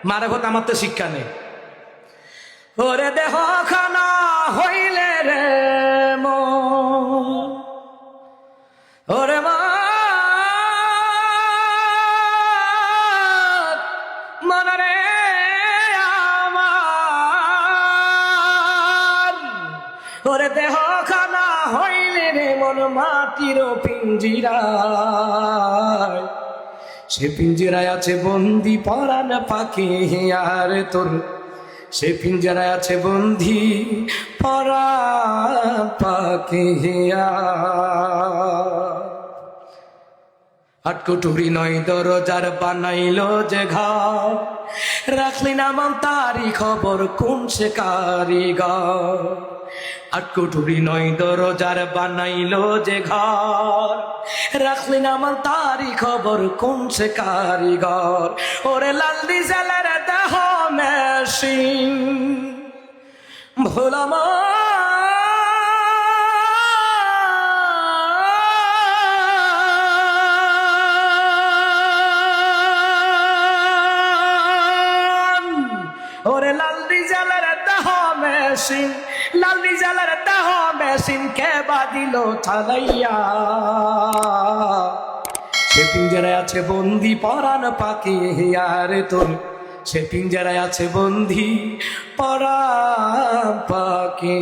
মারে কথা আমার তো শিক্ষা নেই। ওরে দেহ খানা হইলে রে ওরে মনরে আমার, ওরে দেহ খানা হইলে রে মন মাটির পিঞ্জিরায়, সে পিঞ্জিরায় আছে বন্দি পরাণ পাখি আর তোর, সে পিঞ্জরায় আছে বন্দি পরাণ পাখি। হাটকুটুরি নয় দরজার বানাইলো যে ঘর, রাখলি না মন তারি খবর কোন সে কারিগর। হাটকুটুরি নয় দরজার বানাইলো যে ঘর, রাখলি না মন তারি খবর কোন সে কারিগর। ওরে লাল ডিজেলের দেহ মেশিন ভোলাম ওরে লাল ডিজেলের দেহ মেশিন, লাল ডিজেলের দেহ মেশিন কে বাদিল চালাইয়া, সে পিঞ্জরায় আছে বন্দি পরাণ পাখি আর তোর, সে পিঞ্জরায় আছে বন্দি পরাণ পাখি।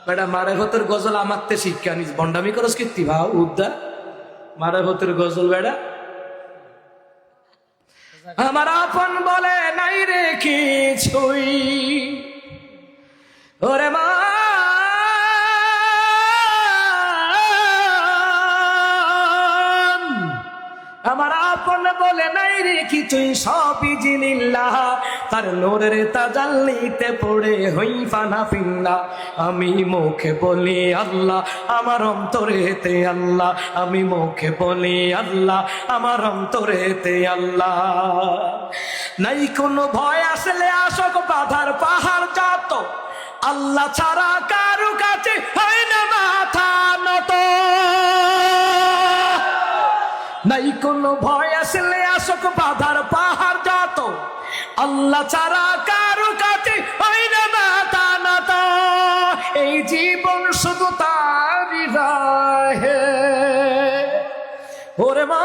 বেটা মারে হতের গজল আমারতে শিক্ষা নিস, বন্ডামি করস কীর্তি ভাও উদ্দা মারে হতের গজল বেড়া। আমার আপন বলে নাই রে কিছুই, ওরে মা আমার আপন বলে নাই রে কিছুই, সবই জিনিল্লাহ তার নূরের তাজাল্লিতে পড়ে হই ফানা ফিন্না। আমি মুখে বলি আল্লাহ আমার অন্তরেতে আল্লাহ, আমি মুখে বলি আল্লাহ আমার অন্তরেতে আল্লাহ। নাই কোনো ভয় আসলে আসক বাধার পাহাড় যত, আল্লাহ ছাড়া কারু কাছে হয় না মাথা নত। নাই কোনো ভয় আসলে আসক বাধার পাহাড় যত, আল্লাহ ছাড়া কারু কাছে হয় না মাথা নত। এই জীবন শুধু তারই রাহে, ওরে মা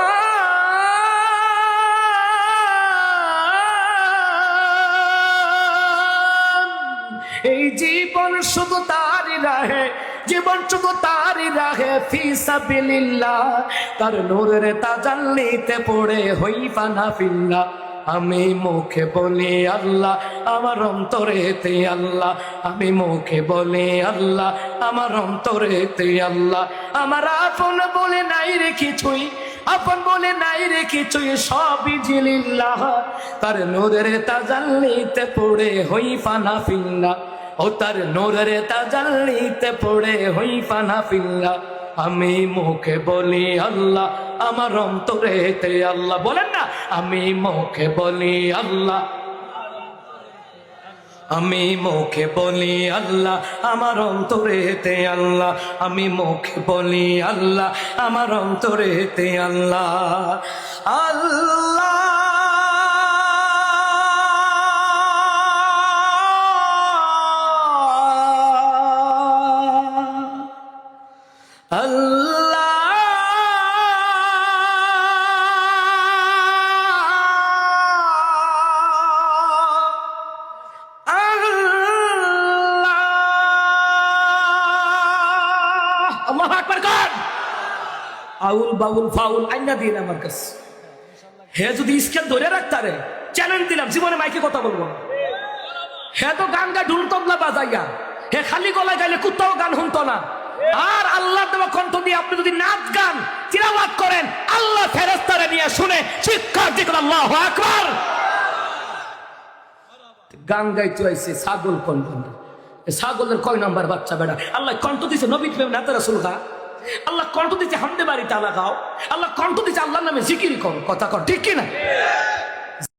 এই জীবন শুধু তারই রাহে, জীবন শুধু তারই রাহে ফি সাবিলিল্লাহ, তার নূরের তাজাল্লিতে পড়ে হই ফানা ফিল্লাহ। আমি মুখে বলি আল্লাহ আমার অন্তরেতে আল্লাহ, আমি মুখে বলি আল্লাহ আমার অন্তরেতে আল্লাহ। আমার আপন বলে নাই রে কিছুই, আপন বলে নাই রে কিছুই, সবই জিলিল্লাহ তার নূরের তাজাল্লিতে পড়ে হই ফানা ফিল্লাহ, ও তার নূরের তাজাল্লিতে পড়ে হই ফানা ফিল্লাহ। আমি মুখে বলি আল্লাহ আমার অন্তরেতে আল্লাহ, বলেন না আমি মুখে বলি আল্লাহ, আমি মুখে বলি আল্লাহ আমার অন্তরেতে আল্লাহ, আমি মুখে বলি আল্লাহ আমার অন্তরেতে আল্লাহ। আল্লাহ আল্লাহ আল্লাহু আকবার কর। আউল বাউল ফাউল আইনা দিন আমার কাছে, হে যদি স্কেল ধরে রাখতারে চ্যালেঞ্জ দিলাম জীবনে মাইকে কথা বলবো না। হে তো গান গায় ঢুল তবলা বাজাইয়া, হে খালি গলায় গাইলে কুত্তাও গান শুনতো না। আর আল্লাহ দেওয়া কণ্ঠ দিয়ে আপনি যদি নাচ গান তিলাওয়াত করেন, আল্লাহ ফেরেশতারে নিয়ে শুনে শিক্ষা দিবেন। আল্লাহু আকবার। গান গাইতে আইছে ছাগল কণ্ঠ, ছাগলের কয় নাম্বার বাচ্চা বেড়া? আল্লাহ কণ্ঠ দিছে নবী প্রেম নাতে রাসূল গা, আল্লাহ কণ্ঠ দিছে হামদে বাড়ি তালা গাও, আল্লাহ কণ্ঠ দিছে আল্লাহর নামে জিকির কর, কথা কর ঠিক কিনা?